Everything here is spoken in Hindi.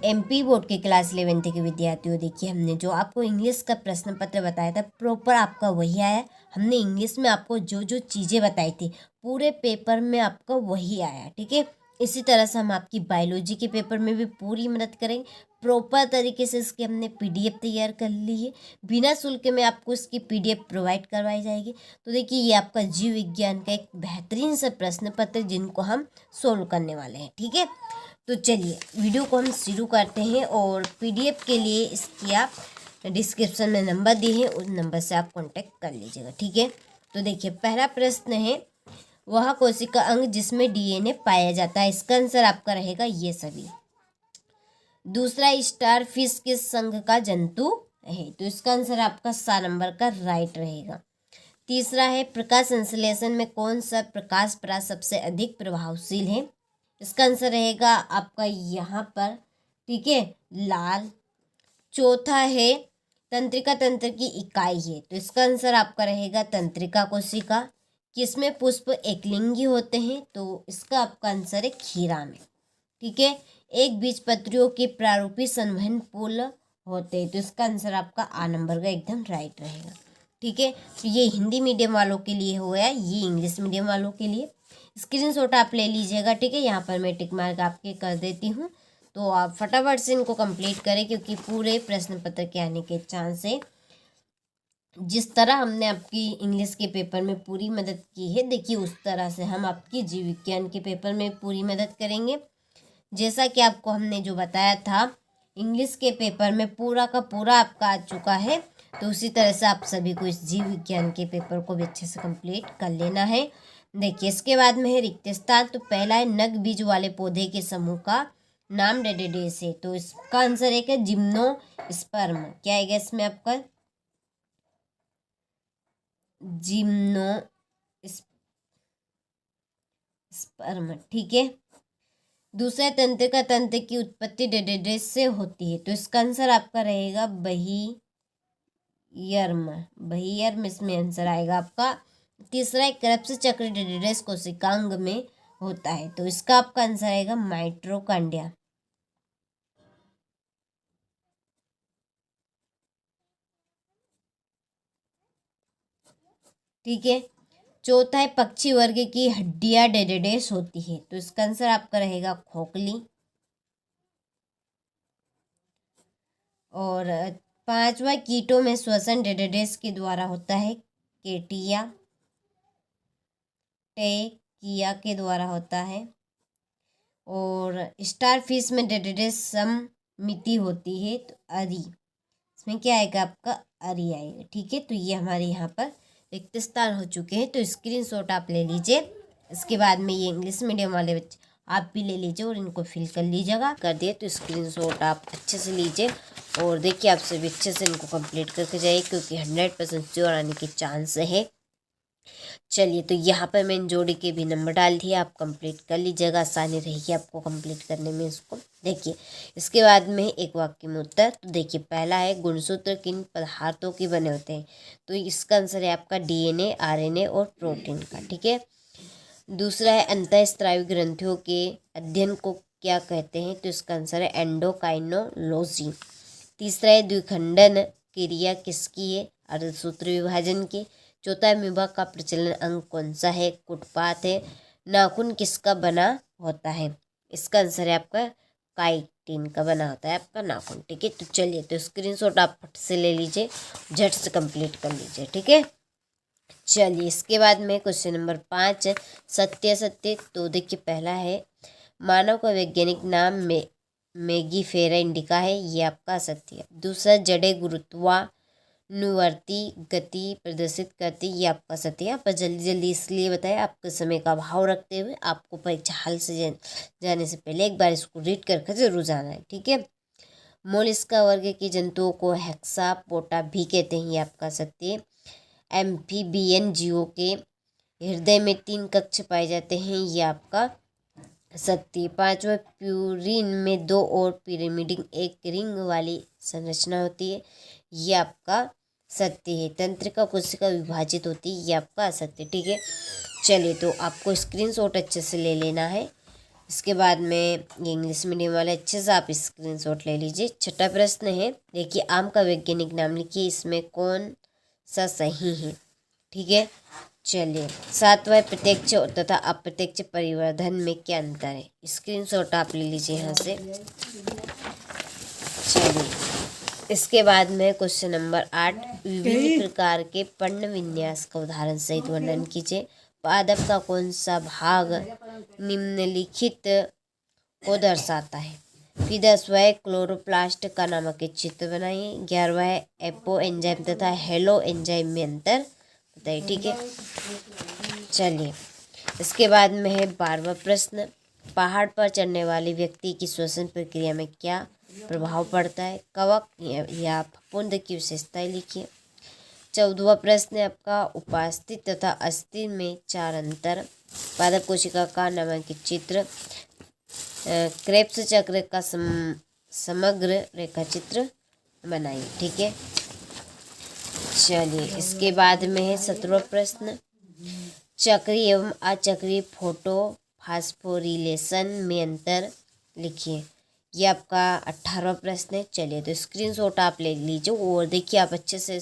एमपी बोर्ड के क्लास 11th के विद्यार्थियों, देखिए हमने जो आपको इंग्लिश का प्रश्न पत्र बताया था प्रॉपर आपका वही आया। हमने इंग्लिश में आपको जो जो चीज़ें बताई थी पूरे पेपर में आपका वही आया, ठीक है। इसी तरह से हम आपकी बायोलॉजी के पेपर में भी पूरी मदद करेंगे। प्रॉपर तरीके से इसकी हमने पीडीएफ तैयार कर ली है, बिना शुल्क में आपको इसकी पीडीएफ प्रोवाइड करवाई जाएगी। तो देखिए ये आपका जीव विज्ञान का एक बेहतरीन सा प्रश्न पत्र जिनको हम सोल्व करने वाले हैं, ठीक है। तो चलिए वीडियो को हम शुरू करते हैं, और पीडीएफ के लिए इसकी आप डिस्क्रिप्शन में नंबर दिए हैं, उस नंबर से आप कांटेक्ट कर लीजिएगा, ठीक है। तो देखिए पहला प्रश्न है, वह कोशिका अंग जिसमें डीएनए पाया जाता है। इसका आंसर आपका रहेगा ये सभी। दूसरा, स्टार फिश किस संघ का जंतु है, तो इसका आंसर आपका 7 नंबर का राइट रहेगा। तीसरा है, प्रकाश संश्लेषण में कौन सा प्रकाश परास सबसे अधिक प्रभावशील है। इसका आंसर रहेगा आपका यहाँ पर, ठीक है, लाल। चौथा है, तंत्रिका तंत्र की इकाई है, तो इसका आंसर आपका रहेगा तंत्रिका कोशिका। किसमें पुष्प एकलिंगी होते हैं, तो इसका आपका आंसर है खीरा में, ठीक है। एक बीजपत्रियों के प्रारूपी संवहन पुल होते हैं, तो इसका आंसर आपका आ नंबर का एकदम राइट रहेगा, ठीक है। तो ये हिंदी मीडियम वालों के लिए हो गया, ये इंग्लिश मीडियम वालों के लिए स्क्रीनशॉट आप ले लीजिएगा, ठीक है। यहाँ पर मैं टिक मार्क आपके कर देती हूँ, तो आप फटाफट से इनको कंप्लीट करें, क्योंकि पूरे प्रश्न पत्र के आने के चांस है। जिस तरह हमने आपकी इंग्लिश के पेपर में पूरी मदद की है, देखिए उस तरह से हम आपकी जीव विज्ञान के पेपर में पूरी मदद करेंगे। जैसा कि आपको हमने जो बताया था इंग्लिश के पेपर में पूरा का पूरा आपका आ चुका है, तो उसी तरह से आप सभी को इस जीव विज्ञान के पेपर को भी अच्छे से कंप्लीट कर लेना है। देखिए इसके बाद में है रिक्त स्थान, तो पहला है नग बीज वाले पौधे के समूह का नाम डेडेडे से, तो इसका आंसर एक है जिम्नोस्पर्म। क्या आएगा इसमें आपका, जिम्नोस्पर्म, ठीक है। दूसरा, तंत्रिका तंत्र की उत्पत्ति डेडेडे से होती है, तो इसका आंसर आपका रहेगा बहियर्म। बहियर्म इसमें आंसर आएगा आपका। तीसरा, एक करप्स चक्र डेडेडे कोशिकांग में होता है, तो इसका आपका आंसर आएगा माइटोकॉन्ड्रिया, ठीक है। चौथा है, पक्षी वर्ग की हड्डियां डेडेडेस होती है, तो इसका आंसर आपका रहेगा खोखली। और पांचवा, कीटों में श्वसन डेडेडेस के द्वारा होता है, केटिया टेकिया के द्वारा होता है। और स्टारफिश में डेडेडेस सममिति होती है, तो अरी, इसमें क्या आएगा आपका अरी आएगा, ठीक है। तो ये हमारे यहाँ पर रिक्त स्थान हो चुके हैं, तो स्क्रीनशॉट आप ले लीजिए। इसके बाद में ये इंग्लिश मीडियम वाले बच्चे आप भी ले लीजिए और इनको फिल कर लीजिएगा। कर दिए तो स्क्रीनशॉट आप अच्छे से लीजिए, और देखिए आप सभी अच्छे से इनको कंप्लीट करके जाइए, क्योंकि 100% श्योर आने के चांस है। चलिए, तो यहाँ पर मैंने जोड़ी के भी नंबर डाल दिए, आप कंप्लीट कर लीजिएगा, आसानी रहेगी आपको कंप्लीट करने में इसको। देखिए इसके बाद में एक वाक्य में उत्तर, तो देखिए पहला है, गुणसूत्र किन पदार्थों के बने होते हैं, तो इसका आंसर है आपका डीएनए, आरएनए और प्रोटीन का, ठीक है। दूसरा है, अंतःस्रावी ग्रंथियों के अध्ययन को क्या कहते हैं, तो इसका आंसर है एंडोकाइनोलॉजी। तीसरा है, द्विखंडन क्रिया किसकी है, अर्धसूत्र विभाजन की। चौथा, मीबा का प्रचलन अंग कौन सा है, कुटपात है। नाखून किसका बना होता है, इसका आंसर है आपका काइटिन का बना होता है आपका नाखून, ठीक है। तो चलिए, तो स्क्रीनशॉट आप फट से ले लीजिए, झट से कंप्लीट कर लीजिए, ठीक है। चलिए इसके बाद में क्वेश्चन नंबर 5, सत्य सत्य, तो देखिए पहला है, मानव का वैज्ञानिक नाम में मैगीफेरा इंडिका है, ये आपका सत्य है। दूसरा, जड़ें गुरुत्वानुवर्ती गति प्रदर्शित करती, ये आपका सत्य है। आप जल्दी जल्दी इसलिए बताएं, आपके समय का अभाव रखते हुए आपको परीक्षा हल से जाने से पहले एक बार इसको रीड करके जरूर जाना है, ठीक है। मोलस्का वर्ग के जंतुओं को हेक्सापोडा भी कहते हैं, ये आपका सत्य है। एम्फीबियन जीवों के हृदय में 3 कक्ष पाए जाते हैं, ये आपका सत्य। पांचवा, प्यूरिन में 2 और पिरामिडिन एक रिंग वाली संरचना होती है, ये आपका सत्य है। तंत्रिका कोशिका विभाजित होती है, ये आपका असत्य, ठीक है। चलिए, तो आपको स्क्रीनशॉट अच्छे से ले लेना है, इसके बाद में ये इंग्लिश मीडियम वाले अच्छे से आप स्क्रीनशॉट ले लीजिए। छठा प्रश्न है, देखिए आम का वैज्ञानिक नाम लिखिए, इसमें कौन सा सही है। ठीक है, चलिए। सातवां, प्रत्यक्ष तथा अप्रत्यक्ष परिवर्धन में क्या अंतर है। स्क्रीनशॉट आप ले लीजिए यहाँ से। चलिए, इसके बाद में क्वेश्चन नंबर 8, विभिन्न प्रकार के पर्ण विन्यास का उदाहरण सहित वर्णन कीजिए। पादप का कौन सा भाग निम्नलिखित को दर्शाता है। फिर 10वां है, क्लोरोप्लास्ट का नामक एक चित्र बनाइए। 11वां है, एपो एंजाइम तथा हेलो एंजाइम में अंतर बताइए। ठीक है, चलिए। इसके बाद में है 12वां प्रश्न, पहाड़ पर चढ़ने वाले व्यक्ति की श्वसन प्रक्रिया में क्या प्रभाव पड़ता है। कवक या फफूंद की विशेषताएं लिखिए। 14वां प्रश्न है आपका, उपास्थित तथा अस्थिर में 4 अंतर। पादप कोशिका का नामांकित चित्र। क्रेब्स चक्र का समग्र रेखाचित्र बनाइए। ठीक है, चलिए। इसके बाद में है 17वां प्रश्न, चक्रीय एवं अचक्रीय फोटो फास्फोरिलेशन में अंतर लिखिए। ये आपका 18वां प्रश्न है। चलिए, तो स्क्रीनशॉट आप ले लीजिए और देखिए आप अच्छे से